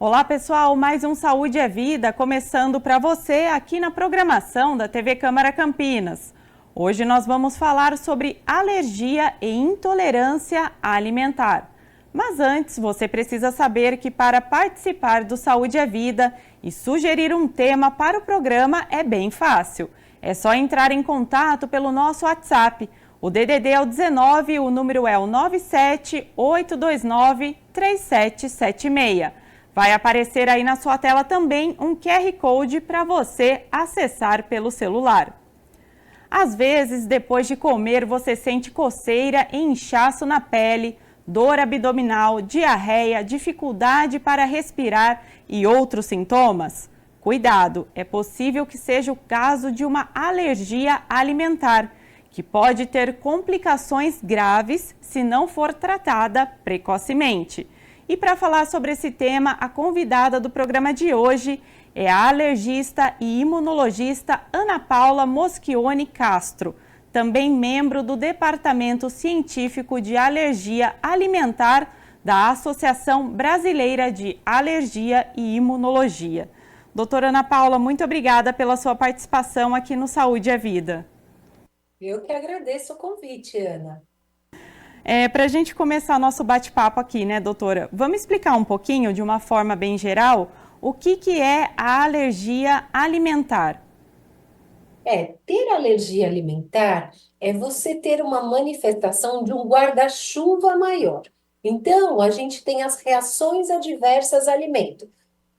Olá pessoal, mais um Saúde é Vida começando para você aqui na programação da TV Câmara Campinas. Hoje nós vamos falar sobre alergia e intolerância alimentar. Mas antes, você precisa saber que para participar do Saúde é Vida e sugerir um tema para o programa é bem fácil. É só entrar em contato pelo nosso WhatsApp. O DDD é o 19, o número é o 978293776. Vai aparecer aí na sua tela também um QR Code para você acessar pelo celular. Às vezes, depois de comer, você sente coceira e inchaço na pele, dor abdominal, diarreia, dificuldade para respirar e outros sintomas? Cuidado, é possível que seja o caso de uma alergia alimentar, que pode ter complicações graves se não for tratada precocemente. E para falar sobre esse tema, a convidada do programa de hoje é a alergista e imunologista Ana Paula Moschioni Castro, também membro do Departamento Científico de Alergia Alimentar da Associação Brasileira de Alergia e Imunologia. Doutora Ana Paula, muito obrigada pela sua participação aqui no Saúde é Vida. Eu que agradeço o convite, Ana. Para a gente começar nosso bate-papo aqui, né, doutora? Vamos explicar um pouquinho, de uma forma bem geral, o que é a alergia alimentar? Ter alergia alimentar é você ter uma manifestação de um guarda-chuva maior. Então, a gente tem as reações adversas a alimento.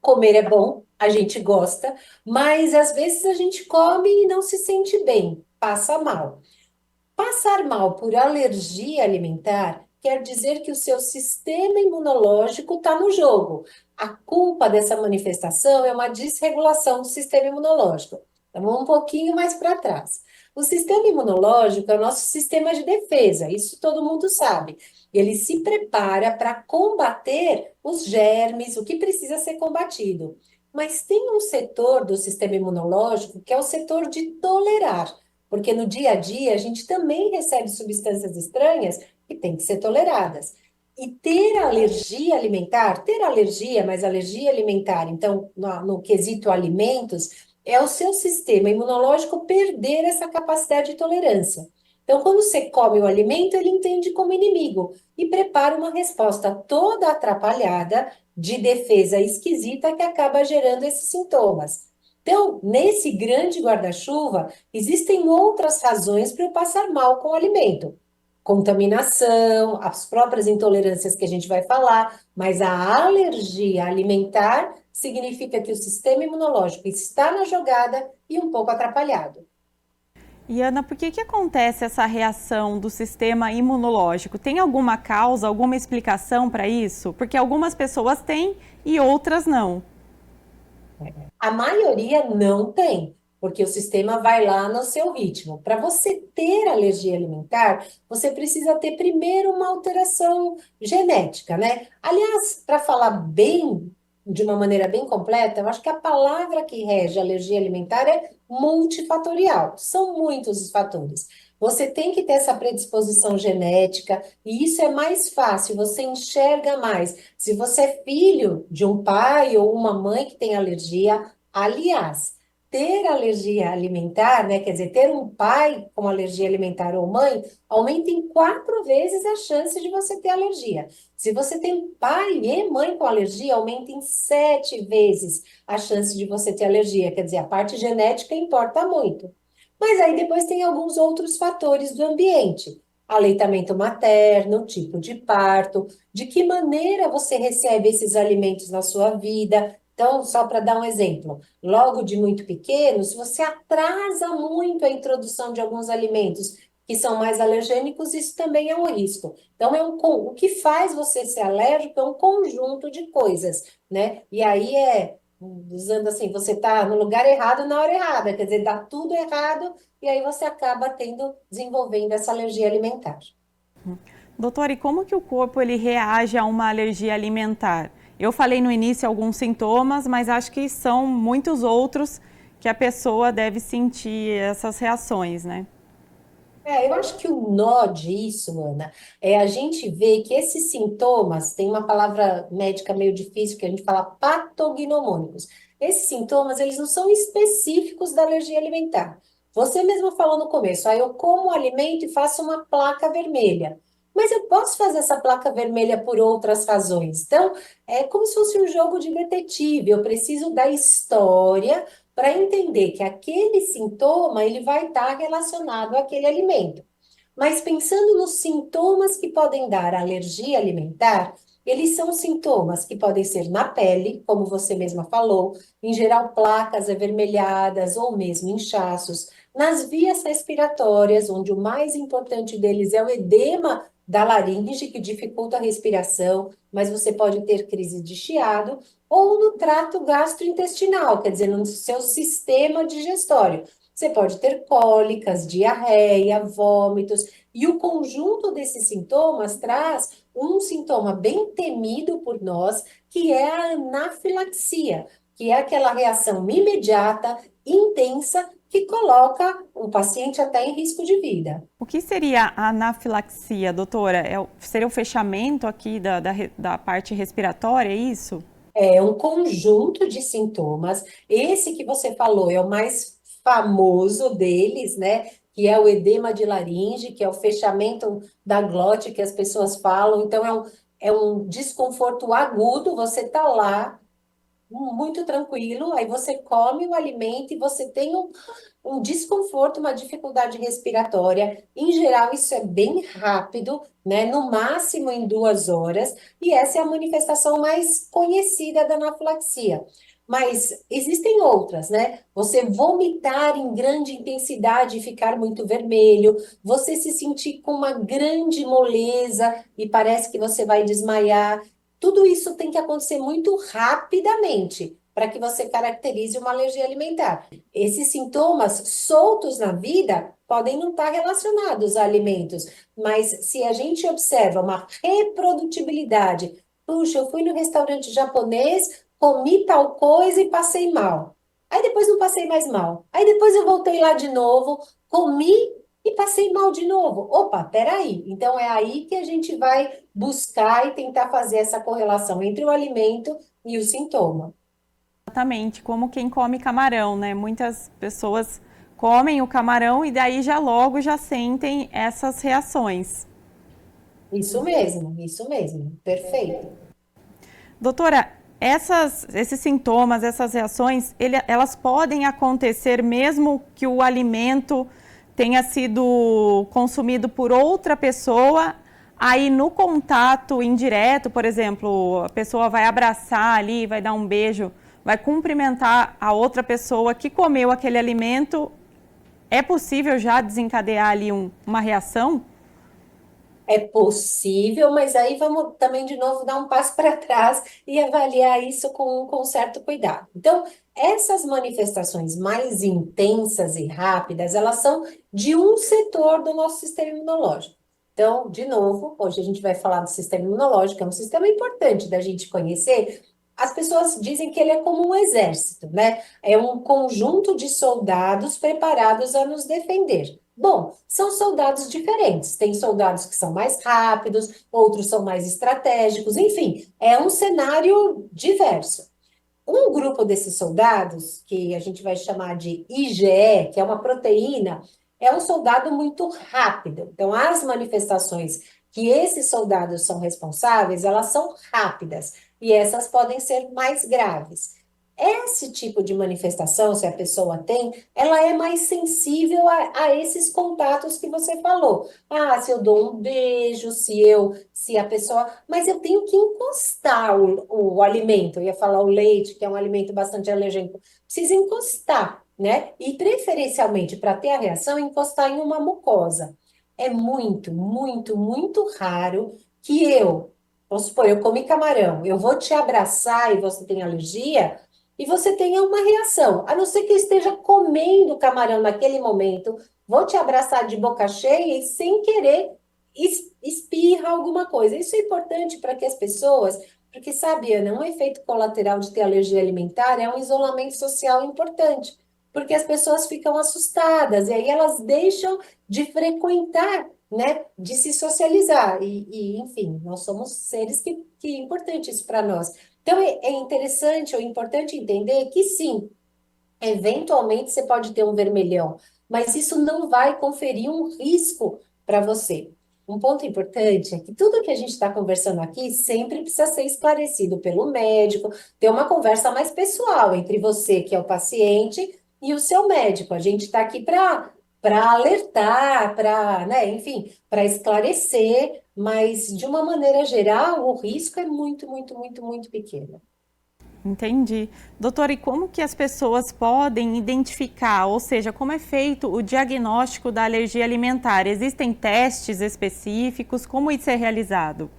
Comer é bom, a gente gosta, mas às vezes a gente come e não se sente bem, passa mal. Passar mal por alergia alimentar quer dizer que o seu sistema imunológico está no jogo. A culpa dessa manifestação é uma desregulação do sistema imunológico. Então, vamos um pouquinho mais para trás. O sistema imunológico é o nosso sistema de defesa, isso todo mundo sabe. Ele se prepara para combater os germes, o que precisa ser combatido. Mas tem um setor do sistema imunológico que é o setor de tolerar. Porque no dia a dia a gente também recebe substâncias estranhas que têm que ser toleradas. E ter alergia, mas alergia alimentar, então, no quesito alimentos, é o seu sistema imunológico perder essa capacidade de tolerância. Então, quando você come o alimento, ele entende como inimigo e prepara uma resposta toda atrapalhada, de defesa esquisita, que acaba gerando esses sintomas. Então, nesse grande guarda-chuva, existem outras razões para eu passar mal com o alimento. Contaminação, as próprias intolerâncias que a gente vai falar, mas a alergia alimentar significa que o sistema imunológico está na jogada e um pouco atrapalhado. E Ana, por que acontece essa reação do sistema imunológico? Tem alguma causa, alguma explicação para isso? Porque algumas pessoas têm e outras não. A maioria não tem, porque o sistema vai lá no seu ritmo. Para você ter alergia alimentar, você precisa ter primeiro uma alteração genética, né? Aliás, para falar bem, de uma maneira bem completa, eu acho que a palavra que rege a alergia alimentar é multifatorial. São muitos os fatores. Você tem que ter essa predisposição genética, e isso é mais fácil, você enxerga mais. Se você é filho de um pai ou uma mãe que tem alergia, aliás, ter alergia alimentar, né, quer dizer, ter um pai com alergia alimentar ou mãe, aumenta em 4 vezes a chance de você ter alergia. Se você tem pai e mãe com alergia, aumenta em 7 vezes a chance de você ter alergia. Quer dizer, a parte genética importa muito. Mas aí depois tem alguns outros fatores do ambiente. Aleitamento materno, tipo de parto, de que maneira você recebe esses alimentos na sua vida. Então, só para dar um exemplo, logo de muito pequeno, se você atrasa muito a introdução de alguns alimentos que são mais alergênicos, isso também é um risco. Então, o que faz você ser alérgico é um conjunto de coisas, né? E aí usando assim, você está no lugar errado na hora errada, quer dizer, dá tudo errado e aí você acaba desenvolvendo essa alergia alimentar. Doutora, e como que o corpo ele reage a uma alergia alimentar? Eu falei no início alguns sintomas, mas acho que são muitos outros que a pessoa deve sentir essas reações, né? Eu acho que o nó disso, Ana, é a gente ver que esses sintomas, tem uma palavra médica meio difícil que a gente fala patognomônicos. Esses sintomas, eles não são específicos da alergia alimentar. Você mesmo falou no começo, aí eu como o alimento e faço uma placa vermelha. Mas eu posso fazer essa placa vermelha por outras razões. Então, é como se fosse um jogo de detetive. Eu preciso da história para entender que aquele sintoma ele vai estar relacionado àquele alimento. Mas pensando nos sintomas que podem dar alergia alimentar, eles são sintomas que podem ser na pele, como você mesma falou, em geral placas avermelhadas ou mesmo inchaços, nas vias respiratórias, onde o mais importante deles é o edema da laringe, que dificulta a respiração, mas você pode ter crise de chiado, ou no trato gastrointestinal, quer dizer, no seu sistema digestório. Você pode ter cólicas, diarreia, vômitos, e o conjunto desses sintomas traz um sintoma bem temido por nós, que é a anafilaxia, que é aquela reação imediata, intensa, que coloca o paciente até em risco de vida. O que seria a anafilaxia, doutora? Seria o fechamento aqui da parte respiratória, é isso? É um conjunto de sintomas. Esse que você falou é o mais famoso deles, né? Que é o edema de laringe, que é o fechamento da glote que as pessoas falam. Então, é um desconforto agudo. Você tá lá muito tranquilo, aí você come o alimento e você tem um desconforto, uma dificuldade respiratória. Em geral, isso é bem rápido, né? No máximo em 2 horas, e essa é a manifestação mais conhecida da anafilaxia. Mas existem outras, né? Você vomitar em grande intensidade e ficar muito vermelho, você se sentir com uma grande moleza e parece que você vai desmaiar. Tudo isso tem que acontecer muito rapidamente para que você caracterize uma alergia alimentar. Esses sintomas soltos na vida podem não estar relacionados a alimentos, mas se a gente observa uma reprodutibilidade, puxa, eu fui no restaurante japonês, comi tal coisa e passei mal. Aí depois não passei mais mal. Aí depois eu voltei lá de novo, comi e passei mal de novo. Opa, peraí. Então é aí que a gente vai buscar e tentar fazer essa correlação entre o alimento e o sintoma. Exatamente, como quem come camarão, né? Muitas pessoas comem o camarão e daí já logo já sentem essas reações. Isso mesmo, perfeito. Doutora, esses sintomas, essas reações, elas podem acontecer mesmo que o alimento tenha sido consumido por outra pessoa, aí no contato indireto, por exemplo, a pessoa vai abraçar ali, vai dar um beijo, vai cumprimentar a outra pessoa que comeu aquele alimento, é possível já desencadear ali uma reação? É possível, mas aí vamos também de novo dar um passo para trás e avaliar isso com certo cuidado. Então, essas manifestações mais intensas e rápidas, elas são de um setor do nosso sistema imunológico. Então, de novo, hoje a gente vai falar do sistema imunológico, é um sistema importante da gente conhecer. As pessoas dizem que ele é como um exército, né? É um conjunto de soldados preparados a nos defender. Bom, são soldados diferentes. Tem soldados que são mais rápidos, outros são mais estratégicos, enfim, é um cenário diverso. Um grupo desses soldados, que a gente vai chamar de IgE, que é uma proteína, é um soldado muito rápido. Então, as manifestações que esses soldados são responsáveis, elas são rápidas e essas podem ser mais graves. Esse tipo de manifestação, se a pessoa tem, ela é mais sensível a esses contatos que você falou. Ah, se eu dou um beijo, se a pessoa. Mas eu tenho que encostar o alimento. Eu ia falar o leite, que é um alimento bastante alérgeno. Precisa encostar, né? E preferencialmente, para ter a reação, encostar em uma mucosa. É muito, muito, muito raro que vamos supor, eu comi camarão, eu vou te abraçar e você tem alergia e você tenha uma reação, a não ser que eu esteja comendo camarão naquele momento, vou te abraçar de boca cheia e sem querer espirra alguma coisa. Isso é importante para que as pessoas, porque sabe, Ana, um efeito colateral de ter alergia alimentar é um isolamento social importante. porque as pessoas ficam assustadas, e aí elas deixam de frequentar, né, de se socializar, enfim, nós somos seres que é importante isso para nós. Então, é interessante ou importante entender que sim, eventualmente você pode ter um vermelhão, mas isso não vai conferir um risco para você. Um ponto importante é que tudo que a gente está conversando aqui sempre precisa ser esclarecido pelo médico, ter uma conversa mais pessoal entre você, que é o paciente, e o seu médico. A gente está aqui para alertar, para, né, enfim, para esclarecer, mas de uma maneira geral, o risco é muito, muito, muito, muito pequeno. Entendi. Doutora, e como que as pessoas podem identificar, ou seja, como é feito o diagnóstico da alergia alimentar? Existem testes específicos? Como isso é realizado?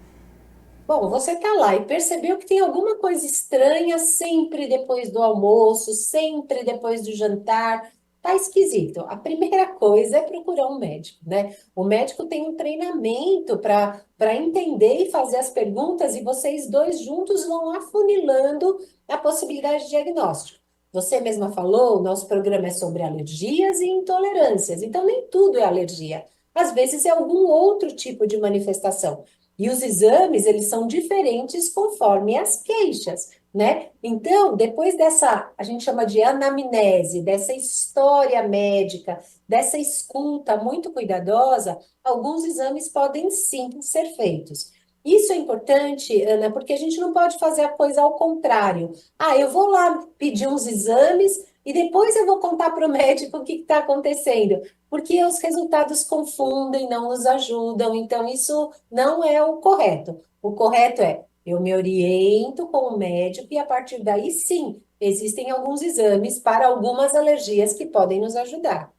Bom, você está lá e percebeu que tem alguma coisa estranha sempre depois do almoço, sempre depois do jantar. Tá esquisito. A primeira coisa é procurar um médico, né? O médico tem um treinamento para entender e fazer as perguntas e vocês dois juntos vão afunilando a possibilidade de diagnóstico. Você mesma falou, o nosso programa é sobre alergias e intolerâncias, então nem tudo é alergia. Às vezes é algum outro tipo de manifestação. E os exames, eles são diferentes conforme as queixas, né? Então, depois dessa, a gente chama de anamnese, dessa história médica, dessa escuta muito cuidadosa, alguns exames podem sim ser feitos. Isso é importante, Ana, porque a gente não pode fazer a coisa ao contrário. Ah, eu vou lá pedir uns exames e depois eu vou contar para o médico o que está acontecendo, porque os resultados confundem, não nos ajudam, então isso não é o correto. O correto é eu me oriento com o médico e a partir daí sim, existem alguns exames para algumas alergias que podem nos ajudar.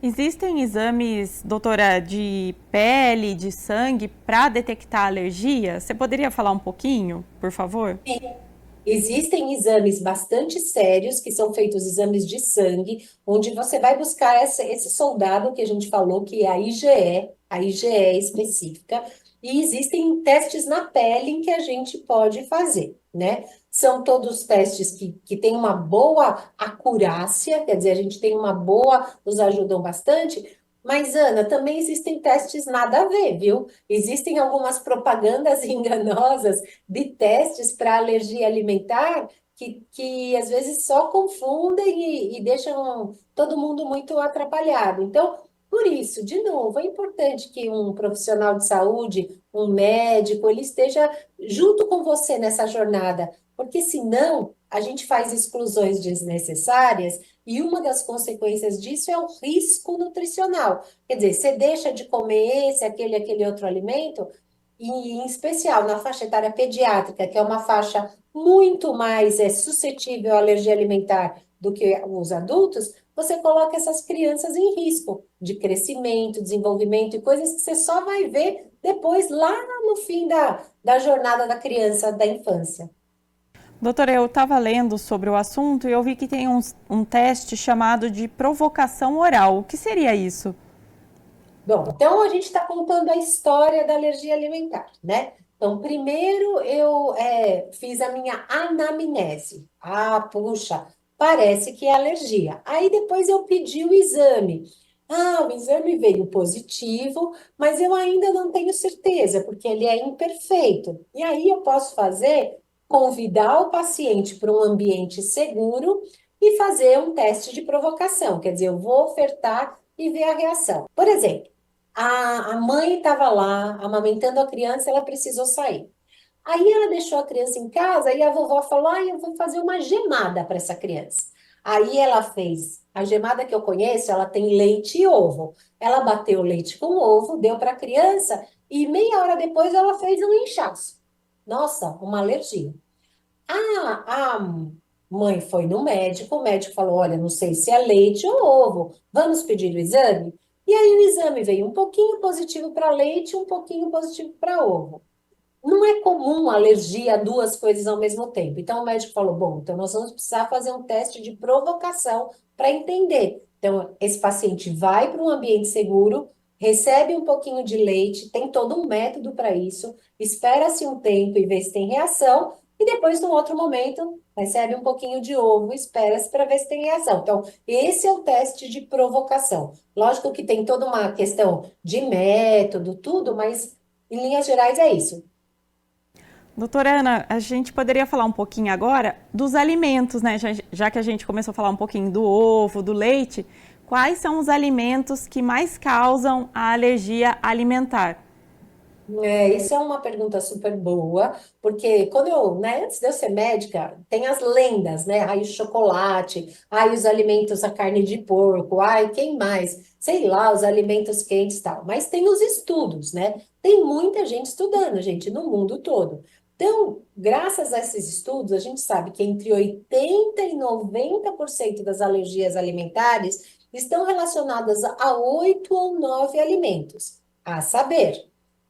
Existem exames, doutora, de pele, de sangue, para detectar alergia? Você poderia falar um pouquinho, por favor? Existem exames bastante sérios, que são feitos exames de sangue, onde você vai buscar esse soldado que a gente falou, que é a IgE específica, e existem testes na pele em que a gente pode fazer, né? São todos testes que têm uma boa acurácia, quer dizer, a gente tem uma boa, nos ajudam bastante, mas, Ana, também existem testes nada a ver, viu? Existem algumas propagandas enganosas de testes para alergia alimentar que às vezes só confundem e deixam todo mundo muito atrapalhado. Então, por isso, de novo, é importante que um profissional de saúde, um médico, ele esteja junto com você nessa jornada, porque senão a gente faz exclusões desnecessárias e uma das consequências disso é o risco nutricional. Quer dizer, você deixa de comer esse, aquele outro alimento e, em especial na faixa etária pediátrica, que é uma faixa muito mais suscetível à alergia alimentar do que os adultos, você coloca essas crianças em risco de crescimento, desenvolvimento e coisas que você só vai ver depois, lá no fim da jornada da criança, da infância. Doutora, eu estava lendo sobre o assunto e eu vi que tem um teste chamado de provocação oral. O que seria isso? Bom, então a gente está contando a história da alergia alimentar, né? Então, primeiro eu fiz a minha anamnese. Ah, puxa, parece que é alergia. Aí depois eu pedi o exame. Ah, o exame veio positivo, mas eu ainda não tenho certeza, porque ele é imperfeito. E aí eu posso fazer, convidar o paciente para um ambiente seguro e fazer um teste de provocação. Quer dizer, eu vou ofertar e ver a reação. Por exemplo, a mãe estava lá amamentando a criança, ela precisou sair. Aí ela deixou a criança em casa e a vovó falou: ah, eu vou fazer uma gemada para essa criança. Aí ela fez a gemada que eu conheço, ela tem leite e ovo. Ela bateu o leite com ovo, deu para a criança e meia hora depois ela fez um inchaço. Nossa, uma alergia. A mãe foi no médico, o médico falou: olha, não sei se é leite ou ovo, vamos pedir o exame? E aí o exame veio um pouquinho positivo para leite, um pouquinho positivo para ovo. Não é comum alergia a duas coisas ao mesmo tempo. Então o médico falou: bom, então nós vamos precisar fazer um teste de provocação para entender. Então, esse paciente vai para um ambiente seguro, recebe um pouquinho de leite, tem todo um método para isso, espera-se um tempo e vê se tem reação. e depois, num outro momento, recebe um pouquinho de ovo, espera-se para ver se tem reação. Então, esse é o teste de provocação. Lógico que tem toda uma questão de método, tudo, mas em linhas gerais é isso. Doutora Ana, a gente poderia falar um pouquinho agora dos alimentos, né? Já que a gente começou a falar um pouquinho do ovo, do leite, quais são os alimentos que mais causam a alergia alimentar? Isso é uma pergunta super boa, porque quando eu, né, antes de eu ser médica, tem as lendas, né? Ai, o chocolate, ai, os alimentos, a carne de porco, ai, quem mais? Sei lá, os alimentos quentes e tal. Mas tem os estudos, né? Tem muita gente estudando, gente, no mundo todo. Então, graças a esses estudos, a gente sabe que entre 80 e 90% das alergias alimentares estão relacionadas a 8 ou 9 alimentos, a saber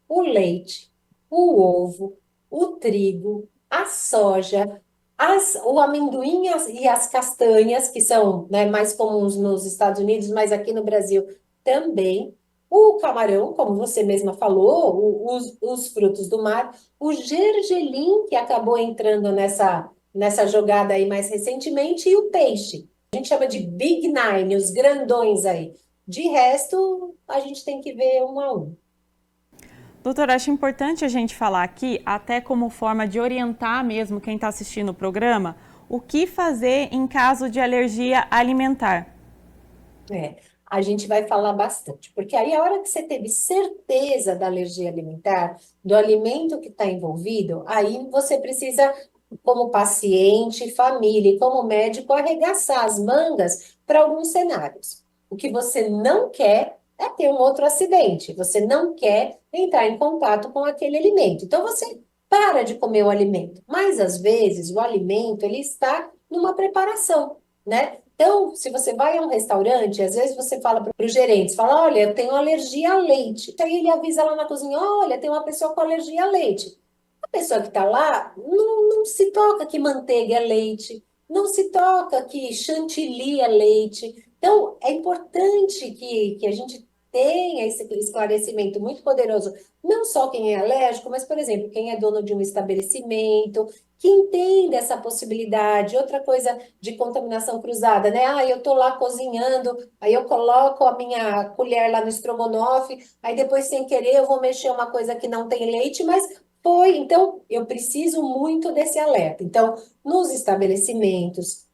o leite, o ovo, o trigo, a soja, o amendoim e as castanhas, que são, né, mais comuns nos Estados Unidos, mas aqui no Brasil também. O camarão, como você mesma falou, os frutos do mar, o gergelim, que acabou entrando nessa jogada aí mais recentemente, e o peixe. A gente chama de Big Nine, os grandões aí. De resto, a gente tem que ver um a um. Doutora, acho importante a gente falar aqui, até como forma de orientar mesmo quem está assistindo o programa, o que fazer em caso de alergia alimentar. É, a gente vai falar bastante, porque aí a hora que você teve certeza da alergia alimentar, do alimento que está envolvido, aí você precisa, como paciente, família e como médico, arregaçar as mangas para alguns cenários. O que você não quer é ter um outro acidente, você não quer entrar em contato com aquele alimento. Então você para de comer o alimento, mas às vezes o alimento ele está numa preparação, né? Então, se você vai a um restaurante, às vezes você fala para o gerente, fala, olha, eu tenho alergia a leite. Aí ele avisa lá na cozinha, olha, tem uma pessoa com alergia a leite. A pessoa que está lá não se toca que manteiga é leite, não se toca que chantilly é leite. Então, é importante que a gente tenha esse esclarecimento muito poderoso, não só quem é alérgico, mas, por exemplo, quem é dono de um estabelecimento, que entenda essa possibilidade. Outra coisa de contaminação cruzada, né? Ah, eu tô lá cozinhando, aí eu coloco a minha colher lá no estrogonofe, aí depois, sem querer, eu vou mexer uma coisa que não tem leite, mas foi. Então, eu preciso muito desse alerta. Então, nos estabelecimentos,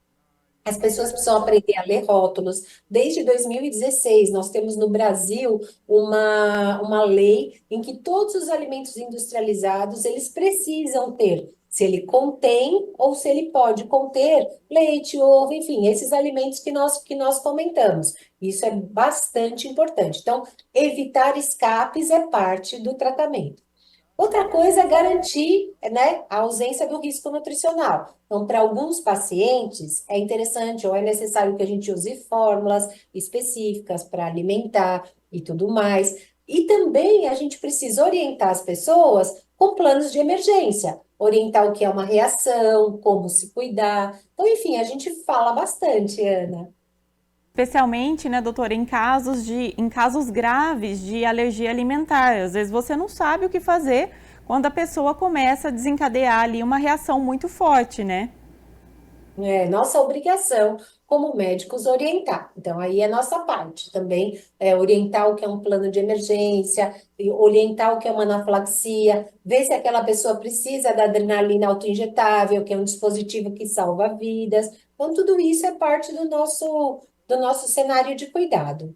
as pessoas precisam aprender a ler rótulos. Desde 2016, nós temos no Brasil uma lei em que todos os alimentos industrializados, eles precisam ter, se ele contém ou se ele pode conter leite, ovo, enfim, esses alimentos que nós comentamos. Isso é bastante importante. Então, evitar escapes é parte do tratamento. Outra coisa é garantir, né, a ausência do risco nutricional. Então, para alguns pacientes, é interessante ou é necessário que a gente use fórmulas específicas para alimentar e tudo mais. E também a gente precisa orientar as pessoas com planos de emergência, orientar o que é uma reação, como se cuidar. Então, enfim, a gente fala bastante, Ana. Especialmente, né, doutora, em casos graves de alergia alimentar. Às vezes você não sabe o que fazer quando a pessoa começa a desencadear ali uma reação muito forte, né? É nossa obrigação como médicos orientar. Então, aí é nossa parte também, orientar o que é um plano de emergência, e orientar o que é uma anafilaxia, ver se aquela pessoa precisa da adrenalina autoinjetável, que é um dispositivo que salva vidas. Então, tudo isso é parte do nosso cenário de cuidado.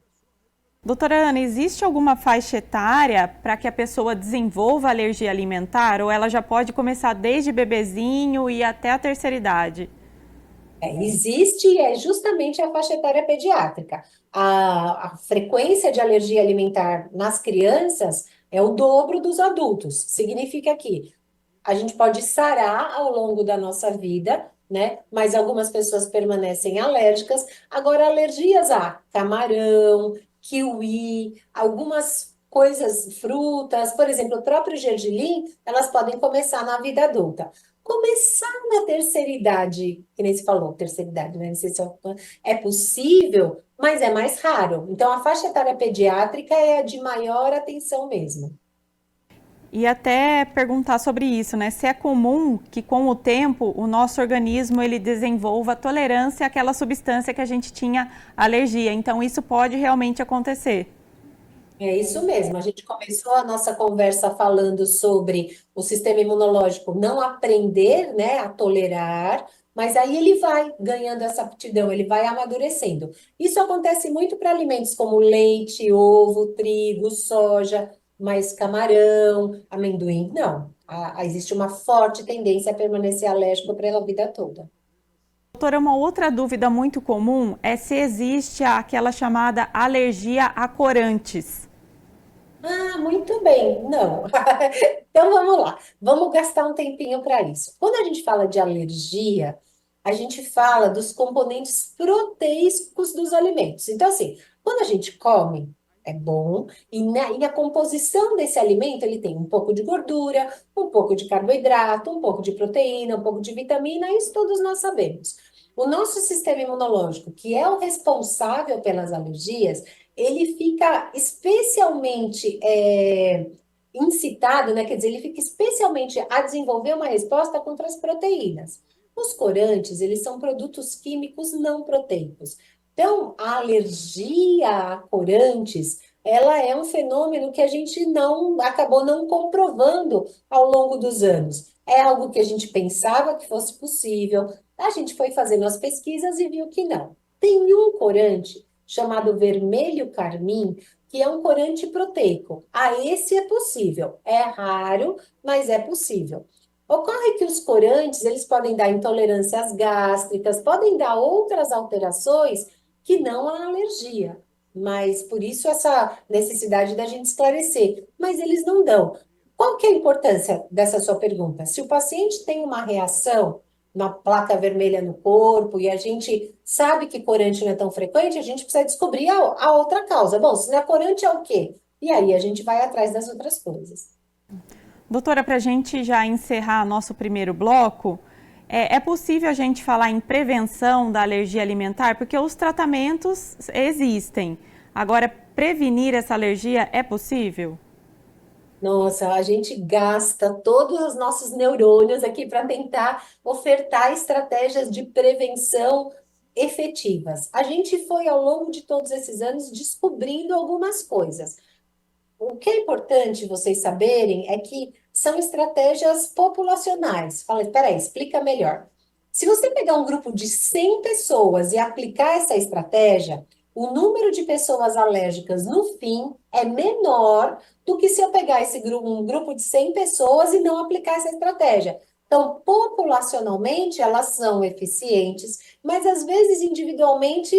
Doutora Ana, existe alguma faixa etária para que a pessoa desenvolva alergia alimentar ou ela já pode começar desde bebezinho e até a terceira idade? Existe e é justamente a faixa etária pediátrica. A frequência de alergia alimentar nas crianças é o dobro dos adultos. Significa que a gente pode sarar ao longo da nossa vida, né? Mas algumas pessoas permanecem alérgicas. Agora, alergias a camarão, kiwi, algumas coisas, frutas, por exemplo, o próprio gergelim, elas podem começar na vida adulta. Começar na terceira idade, que nem se falou, terceira idade, né? Não sei se é possível, mas é mais raro. Então, a faixa etária pediátrica é a de maior atenção mesmo. E até perguntar sobre isso, né? Se é comum que com o tempo o nosso organismo ele desenvolva tolerância àquela substância que a gente tinha alergia. Então isso pode realmente acontecer. É isso mesmo. A gente começou a nossa conversa falando sobre o sistema imunológico não aprender, né, a tolerar, mas aí ele vai ganhando essa aptidão, ele vai amadurecendo. Isso acontece muito para alimentos como leite, ovo, trigo, soja, mas camarão, amendoim, não. Existe uma forte tendência a permanecer alérgico pela vida toda. Doutora, uma outra dúvida muito comum é se existe aquela chamada alergia a corantes. Ah, muito bem. Não. Então vamos lá. Vamos gastar um tempinho para isso. Quando a gente fala de alergia, a gente fala dos componentes proteicos dos alimentos. Então, assim, quando a gente come, é bom, e a composição desse alimento, ele tem um pouco de gordura, um pouco de carboidrato, um pouco de proteína, um pouco de vitamina, isso todos nós sabemos. O nosso sistema imunológico, que é o responsável pelas alergias, ele fica especialmente incitado, né? Quer dizer, ele fica especialmente a desenvolver uma resposta contra as proteínas. Os corantes, eles são produtos químicos não proteicos. Então, a alergia a corantes, ela é um fenômeno que a gente não acabou não comprovando ao longo dos anos. É algo que a gente pensava que fosse possível, a gente foi fazendo as pesquisas e viu que não. Tem um corante chamado vermelho carmim, que é um corante proteico. Esse é possível. É raro, mas é possível. Ocorre que os corantes, eles podem dar intolerâncias gástricas, podem dar outras alterações que não a alergia. Mas por isso essa necessidade da gente esclarecer. Mas eles não dão. Qual que é a importância dessa sua pergunta? Se o paciente tem uma reação na placa vermelha no corpo e a gente sabe que corante não é tão frequente, a gente precisa descobrir a outra causa. Bom, se não é corante, é o quê? E aí a gente vai atrás das outras coisas. Doutora, para a gente já encerrar nosso primeiro bloco, é possível a gente falar em prevenção da alergia alimentar? Porque os tratamentos existem. Agora, prevenir essa alergia é possível? Nossa, a gente gasta todos os nossos neurônios aqui para tentar ofertar estratégias de prevenção efetivas. A gente foi, ao longo de todos esses anos, descobrindo algumas coisas. O que é importante vocês saberem é que são estratégias populacionais. Fala, peraí, explica melhor. Se você pegar um grupo de 100 pessoas e aplicar essa estratégia, o número de pessoas alérgicas no fim é menor do que se eu pegar um grupo de 100 pessoas e não aplicar essa estratégia. Então, populacionalmente, elas são eficientes, mas às vezes individualmente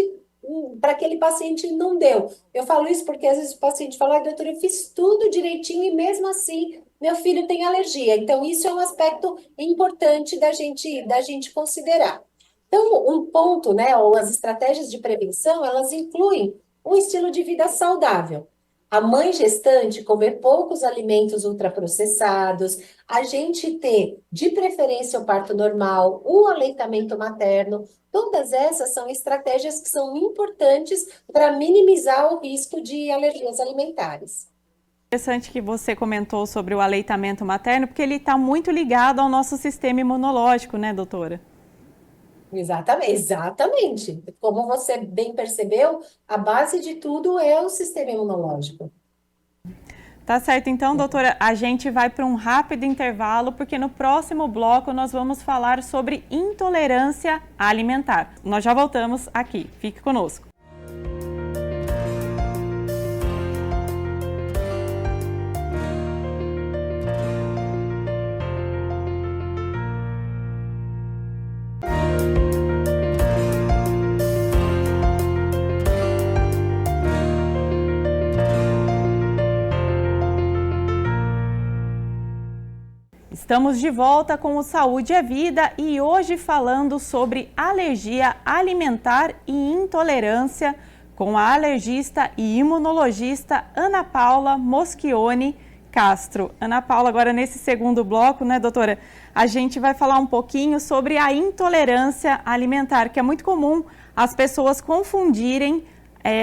para aquele paciente não deu. Eu falo isso porque às vezes o paciente fala, doutor, eu fiz tudo direitinho e mesmo assim meu filho tem alergia. Então, isso é um aspecto importante da gente considerar. Então, um ponto, né, ou as estratégias de prevenção, elas incluem um estilo de vida saudável. A mãe gestante comer poucos alimentos ultraprocessados, a gente ter, de preferência, o parto normal, o aleitamento materno, todas essas são estratégias que são importantes para minimizar o risco de alergias alimentares. Interessante que você comentou sobre o aleitamento materno, porque ele está muito ligado ao nosso sistema imunológico, né, doutora? Exatamente, exatamente. Como você bem percebeu, a base de tudo é o sistema imunológico. Tá certo, então, doutora, a gente vai para um rápido intervalo, porque no próximo bloco nós vamos falar sobre intolerância alimentar. Nós já voltamos aqui, fique conosco. Estamos de volta com o Saúde é Vida e hoje falando sobre alergia alimentar e intolerância com a alergista e imunologista Ana Paula Moschioni Castro. Ana Paula, agora nesse segundo bloco, né, doutora, a gente vai falar um pouquinho sobre a intolerância alimentar, que é muito comum as pessoas confundirem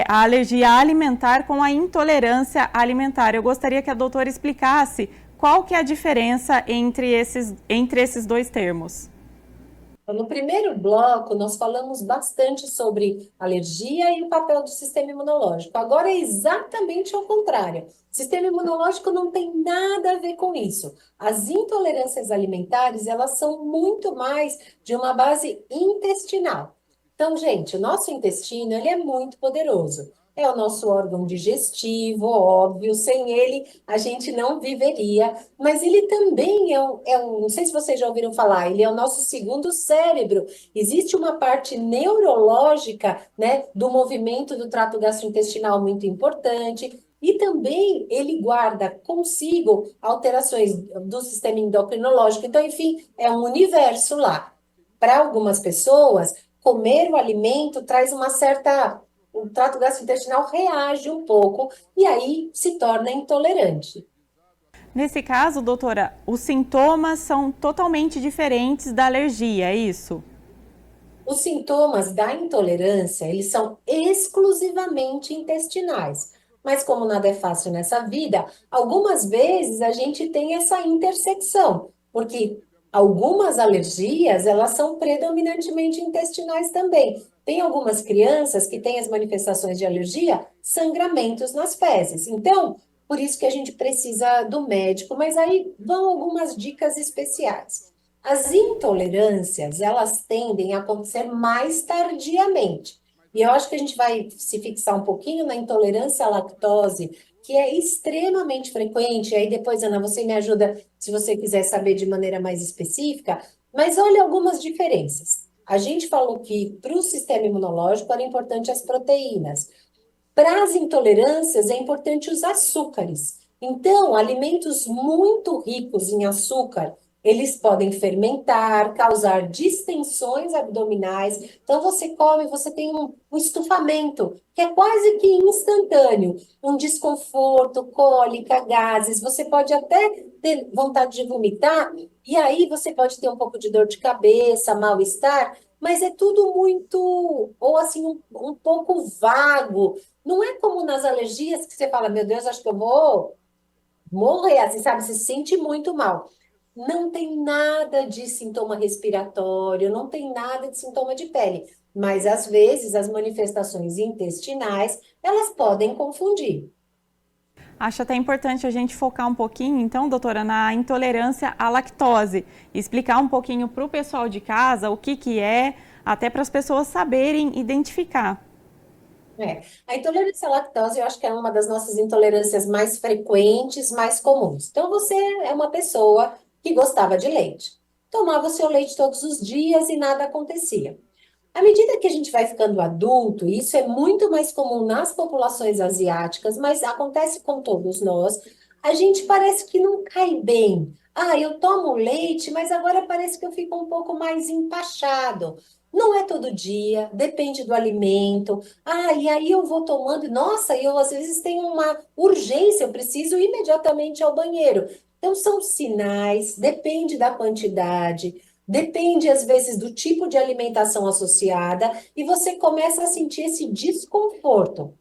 a alergia alimentar com a intolerância alimentar. Eu gostaria que a doutora explicasse qual que é a diferença entre esses dois termos? No primeiro bloco, nós falamos bastante sobre alergia e o papel do sistema imunológico. Agora é exatamente ao contrário. O sistema imunológico não tem nada a ver com isso. As intolerâncias alimentares, elas são muito mais de uma base intestinal. Então, gente, o nosso intestino, ele é muito poderoso. É o nosso órgão digestivo, óbvio, sem ele a gente não viveria, mas ele também não sei se vocês já ouviram falar, ele é o nosso segundo cérebro. Existe uma parte neurológica, né, do movimento do trato gastrointestinal muito importante, e também ele guarda consigo alterações do sistema endocrinológico. Então, enfim, é um universo lá. Para algumas pessoas, comer o alimento traz uma certa. O trato gastrointestinal reage um pouco e aí se torna intolerante. Nesse caso, doutora, os sintomas são totalmente diferentes da alergia, é isso? Os sintomas da intolerância, eles são exclusivamente intestinais. Mas como nada é fácil nessa vida, algumas vezes a gente tem essa intersecção, porque algumas alergias, elas são predominantemente intestinais também. Tem algumas crianças que têm as manifestações de alergia, sangramentos nas fezes. Então, por isso que a gente precisa do médico, mas aí vão algumas dicas especiais. As intolerâncias, elas tendem a acontecer mais tardiamente. E eu acho que a gente vai se fixar um pouquinho na intolerância à lactose, que é extremamente frequente. Aí depois, Ana, você me ajuda se você quiser saber de maneira mais específica. Mas olha algumas diferenças. A gente falou que para o sistema imunológico era importante as proteínas. Para as intolerâncias, é importante os açúcares. Então, alimentos muito ricos em açúcar, eles podem fermentar, causar distensões abdominais. Então, você come, você tem um estufamento, que é quase que instantâneo. Um desconforto, cólica, gases. Você pode até ter vontade de vomitar, e aí você pode ter um pouco de dor de cabeça, mal-estar, mas é tudo muito, ou assim, um pouco vago. Não é como nas alergias que você fala, meu Deus, acho que eu vou morrer, assim, sabe? Você se sente muito mal. Não tem nada de sintoma respiratório, não tem nada de sintoma de pele. Mas, às vezes, as manifestações intestinais, elas podem confundir. Acho até importante a gente focar um pouquinho, então, doutora, na intolerância à lactose. Explicar um pouquinho para o pessoal de casa o que é, até para as pessoas saberem identificar. A intolerância à lactose, eu acho que é uma das nossas intolerâncias mais frequentes, mais comuns. Então, você é uma pessoa que gostava de leite. Tomava o seu leite todos os dias e nada acontecia. À medida que a gente vai ficando adulto, e isso é muito mais comum nas populações asiáticas, mas acontece com todos nós, a gente parece que não cai bem. Ah, eu tomo leite, mas agora parece que eu fico um pouco mais empachado. Não é todo dia, depende do alimento. Ah, e aí eu vou tomando, e, nossa, eu às vezes tenho uma urgência, eu preciso imediatamente ao banheiro. Então, são sinais, depende da quantidade. Depende, às vezes, do tipo de alimentação associada e você começa a sentir esse desconforto.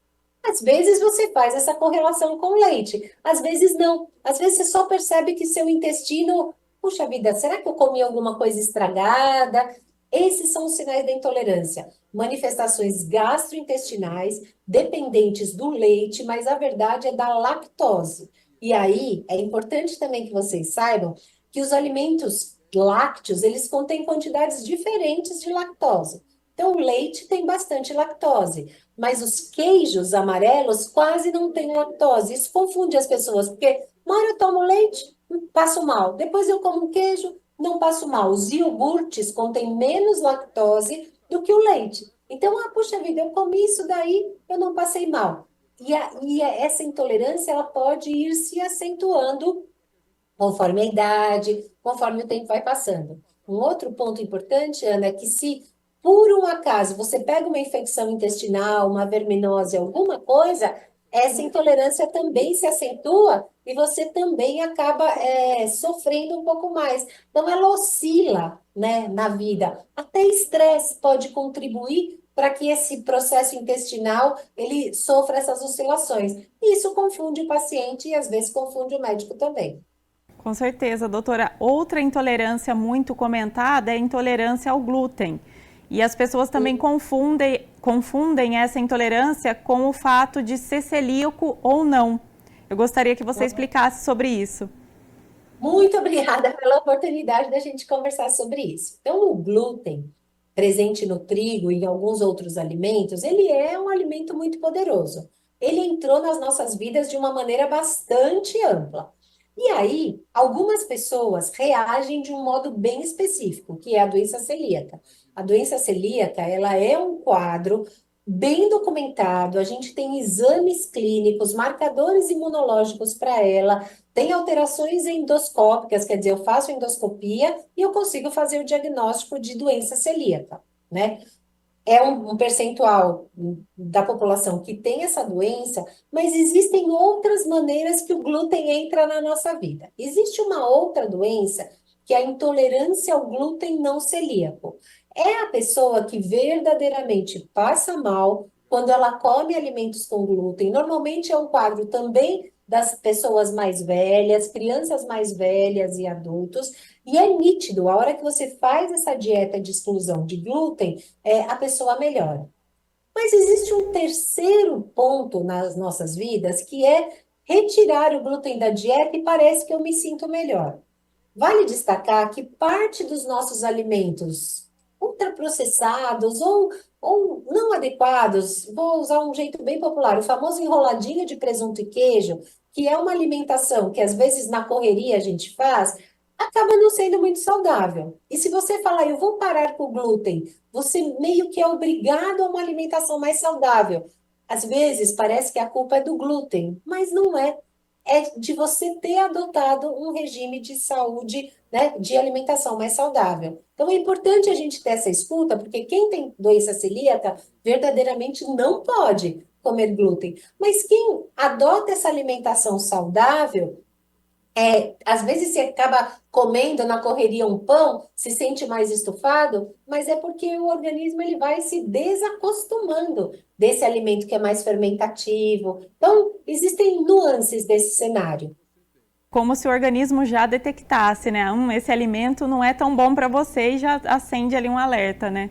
Às vezes você faz essa correlação com o leite, às vezes não. Às vezes você só percebe que seu intestino, puxa vida, será que eu comi alguma coisa estragada? Esses são os sinais da intolerância. Manifestações gastrointestinais dependentes do leite, mas a verdade é da lactose. E aí é importante também que vocês saibam que os alimentos lácteos, eles contêm quantidades diferentes de lactose. Então, o leite tem bastante lactose, mas os queijos amarelos quase não têm lactose. Isso confunde as pessoas, porque uma hora eu tomo leite, passo mal. Depois eu como um queijo, não passo mal. Os iogurtes contêm menos lactose do que o leite. Então, puxa vida, eu comi isso daí, eu não passei mal. Essa intolerância, ela pode ir se acentuando conforme a idade, conforme o tempo vai passando. Um outro ponto importante, Ana, é que se por um acaso você pega uma infecção intestinal, uma verminose, alguma coisa, essa intolerância também se acentua e você também acaba sofrendo um pouco mais. Então, ela oscila, né, na vida. Até estresse pode contribuir para que esse processo intestinal ele sofra essas oscilações. E isso confunde o paciente e às vezes confunde o médico também. Com certeza, doutora. Outra intolerância muito comentada é a intolerância ao glúten. E as pessoas também confundem essa intolerância com o fato de ser celíaco ou não. Eu gostaria que você explicasse sobre isso. Muito obrigada pela oportunidade da gente conversar sobre isso. Então, o glúten, presente no trigo e em alguns outros alimentos, ele é um alimento muito poderoso. Ele entrou nas nossas vidas de uma maneira bastante ampla. E aí, algumas pessoas reagem de um modo bem específico, que é a doença celíaca. A doença celíaca, ela é um quadro bem documentado, a gente tem exames clínicos, marcadores imunológicos para ela, tem alterações endoscópicas, quer dizer, eu faço endoscopia e eu consigo fazer o diagnóstico de doença celíaca, né? É um percentual da população que tem essa doença, mas existem outras maneiras que o glúten entra na nossa vida. Existe uma outra doença que é a intolerância ao glúten não celíaco. É a pessoa que verdadeiramente passa mal quando ela come alimentos com glúten. Normalmente é um quadro também das pessoas mais velhas, crianças mais velhas e adultos, e é nítido, a hora que você faz essa dieta de exclusão de glúten, a pessoa melhora. Mas existe um terceiro ponto nas nossas vidas, que é retirar o glúten da dieta e parece que eu me sinto melhor. Vale destacar que parte dos nossos alimentos ultraprocessados ou não adequados, vou usar um jeito bem popular, o famoso enroladinho de presunto e queijo, que é uma alimentação que às vezes na correria a gente faz, acaba não sendo muito saudável. E se você falar, eu vou parar com o glúten, você meio que é obrigado a uma alimentação mais saudável. Às vezes parece que a culpa é do glúten, mas não é. É de você ter adotado um regime de saúde, né, de alimentação mais saudável. Então é importante a gente ter essa escuta, porque quem tem doença celíaca verdadeiramente não pode comer glúten. Mas quem adota essa alimentação saudável às vezes você acaba comendo na correria um pão, se sente mais estufado, mas é porque o organismo ele vai se desacostumando desse alimento que é mais fermentativo. Então, existem nuances desse cenário. Como se o organismo já detectasse, né? Esse alimento não é tão bom para você e já acende ali um alerta, né?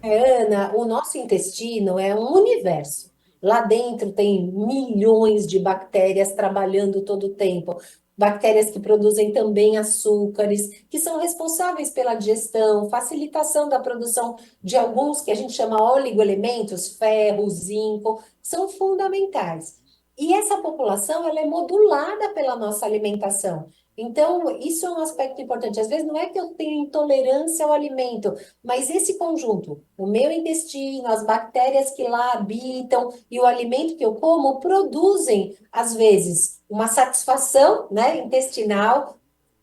Ana, o nosso intestino é um universo. Lá dentro tem milhões de bactérias trabalhando todo o tempo. Bactérias que produzem também açúcares, que são responsáveis pela digestão, facilitação da produção de alguns que a gente chama oligoelementos, ferro, zinco, são fundamentais. E essa população, ela é modulada pela nossa alimentação. Então, isso é um aspecto importante. Às vezes não é que eu tenho intolerância ao alimento, mas esse conjunto, o meu intestino, as bactérias que lá habitam e o alimento que eu como produzem, às vezes, uma satisfação, né, intestinal,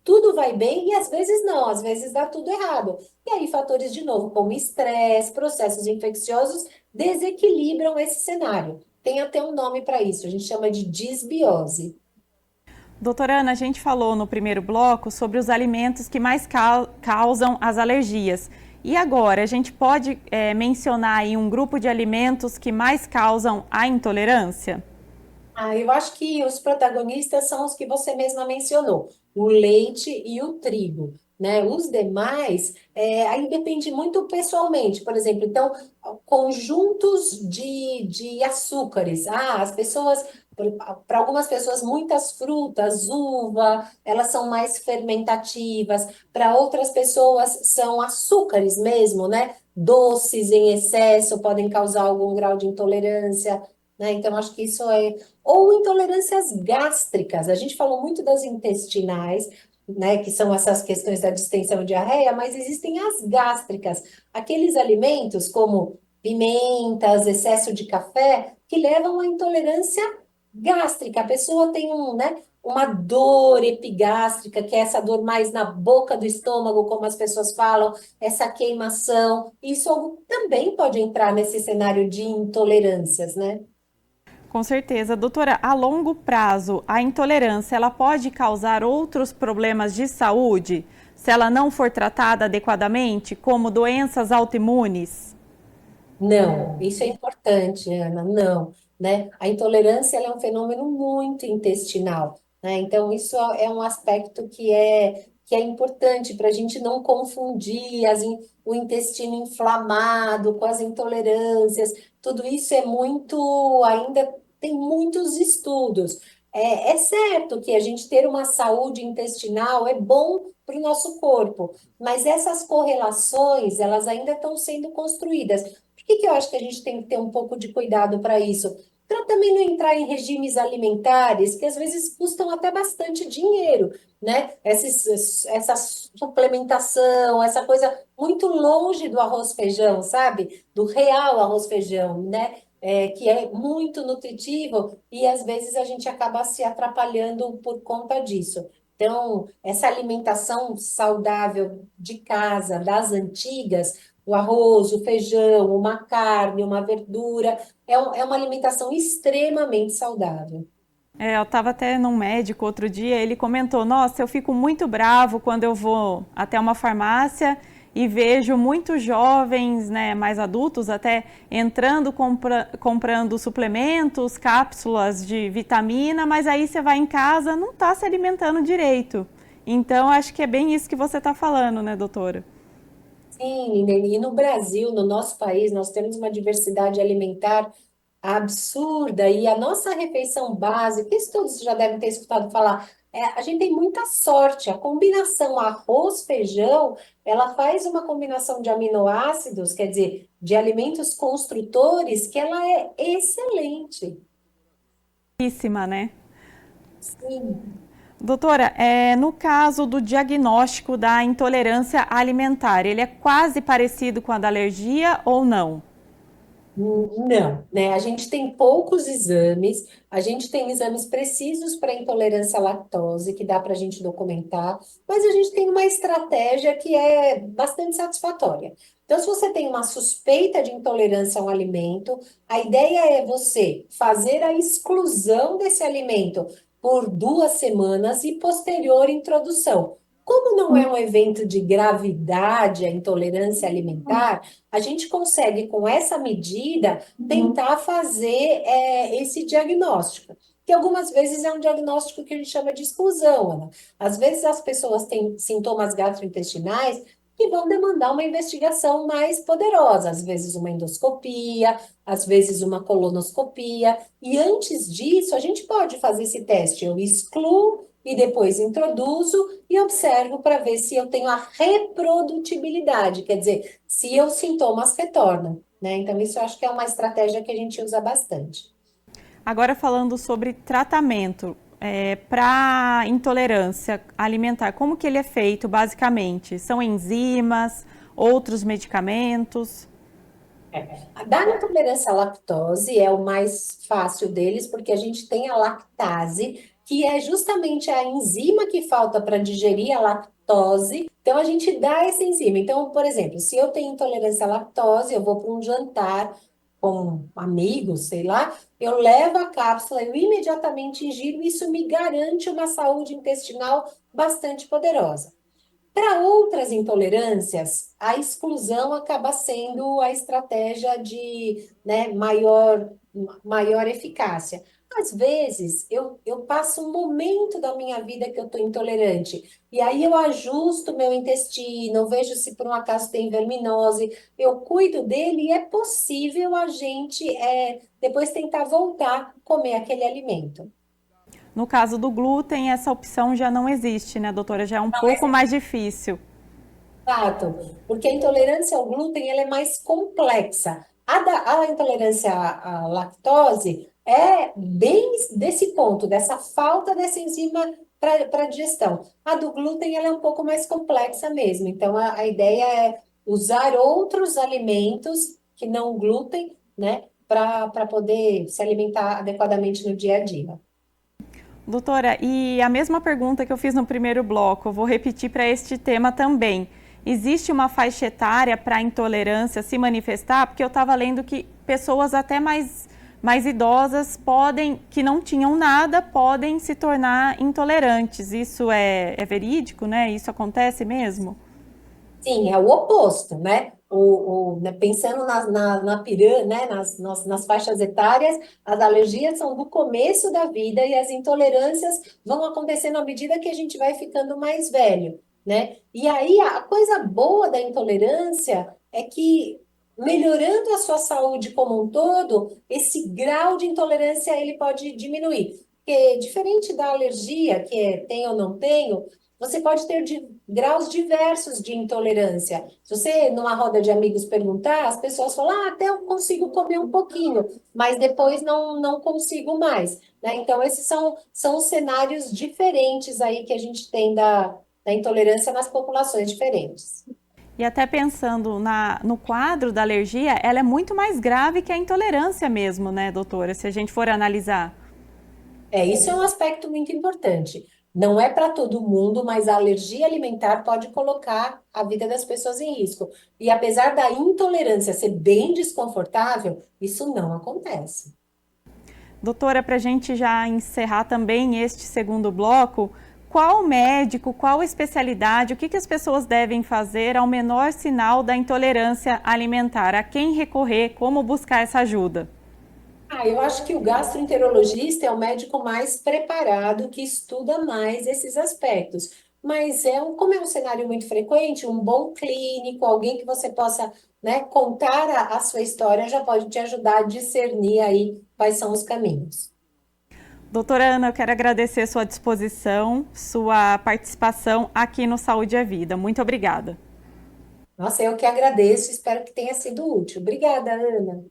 tudo vai bem e às vezes não, às vezes dá tudo errado. E aí, fatores de novo, como estresse, processos infecciosos, desequilibram esse cenário. Tem até um nome para isso, a gente chama de disbiose. Doutora Ana, a gente falou no primeiro bloco sobre os alimentos que mais causam as alergias. E agora, a gente pode mencionar aí um grupo de alimentos que mais causam a intolerância? Eu acho que os protagonistas são os que você mesma mencionou, o leite e o trigo, né? Os demais, aí depende muito pessoalmente. Por exemplo, então, conjuntos de açúcares. As pessoas, para algumas pessoas, muitas frutas, uva, elas são mais fermentativas. Para outras pessoas, são açúcares mesmo, né? Doces em excesso podem causar algum grau de intolerância. Né? Então, acho que isso é ou intolerâncias gástricas. A gente falou muito das intestinais, né, que são essas questões da distensão e diarreia, mas existem as gástricas, aqueles alimentos como pimentas, excesso de café, que levam à intolerância gástrica. A pessoa tem uma dor epigástrica, que é essa dor mais na boca do estômago, como as pessoas falam, essa queimação. Isso também pode entrar nesse cenário de intolerâncias, né? Com certeza. Doutora, a longo prazo, a intolerância, ela pode causar outros problemas de saúde se ela não for tratada adequadamente, como doenças autoimunes? Não, isso é importante, Ana, não, né? A intolerância ela é um fenômeno muito intestinal, né? Então, isso é um aspecto que é importante para a gente não confundir o intestino inflamado com as intolerâncias. Tudo isso é muito, ainda tem muitos estudos. É certo que a gente ter uma saúde intestinal é bom para o nosso corpo, mas essas correlações, elas ainda estão sendo construídas. Por que eu acho que a gente tem que ter um pouco de cuidado para isso? Para também não entrar em regimes alimentares que às vezes custam até bastante dinheiro, né? Essa suplementação, essa coisa muito longe do arroz feijão, sabe? Do real arroz feijão, né? Que é muito nutritivo e às vezes a gente acaba se atrapalhando por conta disso. Então, essa alimentação saudável de casa, das antigas, o arroz, o feijão, uma carne, uma verdura, é uma alimentação extremamente saudável. Eu estava até num médico outro dia, ele comentou: nossa, eu fico muito bravo quando eu vou até uma farmácia e vejo muitos jovens, né, mais adultos até, entrando, comprando suplementos, cápsulas de vitamina, mas aí você vai em casa, não está se alimentando direito. Então, acho que é bem isso que você está falando, né, doutora? Sim, e no Brasil, no nosso país, nós temos uma diversidade alimentar absurda e a nossa refeição básica, isso todos já devem ter escutado falar, a gente tem muita sorte. A combinação arroz-feijão, ela faz uma combinação de aminoácidos, quer dizer, de alimentos construtores, que ela é excelente. Pouquíssima, né? Sim. Doutora, no caso do diagnóstico da intolerância alimentar, ele é quase parecido com a da alergia ou não? Não, né? A gente tem poucos exames, a gente tem exames precisos para intolerância à lactose, que dá para a gente documentar, mas a gente tem uma estratégia que é bastante satisfatória. Então, se você tem uma suspeita de intolerância a um alimento, a ideia é você fazer a exclusão desse alimento por 2 semanas e posterior introdução. Como não é um evento de gravidade, a intolerância alimentar, a gente consegue, com essa medida, tentar fazer esse diagnóstico. Que algumas vezes é um diagnóstico que a gente chama de exclusão, Ana. Às vezes as pessoas têm sintomas gastrointestinais que vão demandar uma investigação mais poderosa, às vezes uma endoscopia, às vezes uma colonoscopia, e antes disso a gente pode fazer esse teste. Eu excluo e depois introduzo e observo para ver se eu tenho a reprodutibilidade, quer dizer, se os sintomas retornam, né? Então, isso eu acho que é uma estratégia que a gente usa bastante. Agora falando sobre tratamento para intolerância alimentar, como que ele é feito basicamente? São enzimas, outros medicamentos? A da intolerância à lactose é o mais fácil deles, porque a gente tem a lactase, que é justamente a enzima que falta para digerir a lactose. Então, a gente dá essa enzima. Então, por exemplo, se eu tenho intolerância à lactose, eu vou para um jantar com amigos, sei lá, eu levo a cápsula, eu imediatamente ingiro, isso me garante uma saúde intestinal bastante poderosa. Para outras intolerâncias, a exclusão acaba sendo a estratégia de, né, maior eficácia. Às vezes, eu passo um momento da minha vida que eu estou intolerante, e aí eu ajusto meu intestino, vejo se por um acaso tem verminose, eu cuido dele e é possível a gente depois tentar voltar a comer aquele alimento. No caso do glúten, essa opção já não existe, né, doutora? Já é um pouco mais difícil. Exato, porque a intolerância ao glúten ela é mais complexa. A intolerância à lactose é bem desse ponto, dessa falta dessa enzima para digestão. A do glúten ela é um pouco mais complexa mesmo. Então, a ideia é usar outros alimentos que não glúten, né, para poder se alimentar adequadamente no dia a dia. Doutora, e a mesma pergunta que eu fiz no primeiro bloco, eu vou repetir para este tema também. Existe uma faixa etária para a intolerância se manifestar? Porque eu estava lendo que pessoas até mais idosas podem, que não tinham nada, podem se tornar intolerantes. Isso é verídico, né? Isso acontece mesmo? Sim, é o oposto, né? Né, pensando na pirâmide, né? Nas faixas etárias, as alergias são do começo da vida e as intolerâncias vão acontecendo à medida que a gente vai ficando mais velho, né? E aí a coisa boa da intolerância é que melhorando a sua saúde como um todo, esse grau de intolerância ele pode diminuir. Porque diferente da alergia, que é tenho ou não tenho, você pode ter graus diversos de intolerância. Se você, numa roda de amigos, perguntar, as pessoas falam, até eu consigo comer um pouquinho, mas depois não consigo mais, né? Então, esses são os cenários diferentes aí que a gente tem da intolerância nas populações diferentes. E até pensando no quadro da alergia, ela é muito mais grave que a intolerância mesmo, né, doutora? Se a gente for analisar. Isso é um aspecto muito importante. Não é para todo mundo, mas a alergia alimentar pode colocar a vida das pessoas em risco. E apesar da intolerância ser bem desconfortável, isso não acontece. Doutora, para a gente já encerrar também este segundo bloco, qual médico, qual especialidade, o que as pessoas devem fazer ao menor sinal da intolerância alimentar? A quem recorrer, como buscar essa ajuda? Eu acho que o gastroenterologista é o médico mais preparado, que estuda mais esses aspectos. Mas como é um cenário muito frequente, um bom clínico, alguém que você possa, né, contar a sua história, já pode te ajudar a discernir aí quais são os caminhos. Doutora Ana, eu quero agradecer sua disposição, sua participação aqui no Saúde é Vida. Muito obrigada. Nossa, eu que agradeço, espero que tenha sido útil. Obrigada, Ana.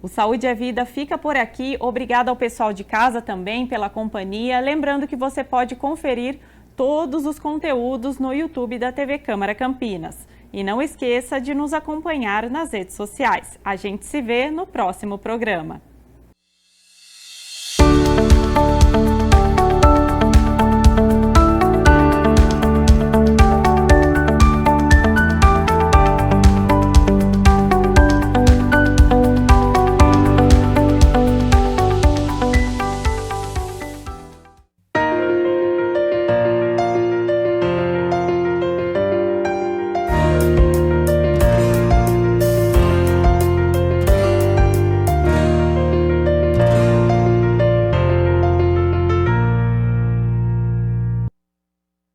O Saúde é Vida fica por aqui. Obrigada ao pessoal de casa também pela companhia. Lembrando que você pode conferir todos os conteúdos no YouTube da TV Câmara Campinas. E não esqueça de nos acompanhar nas redes sociais. A gente se vê no próximo programa.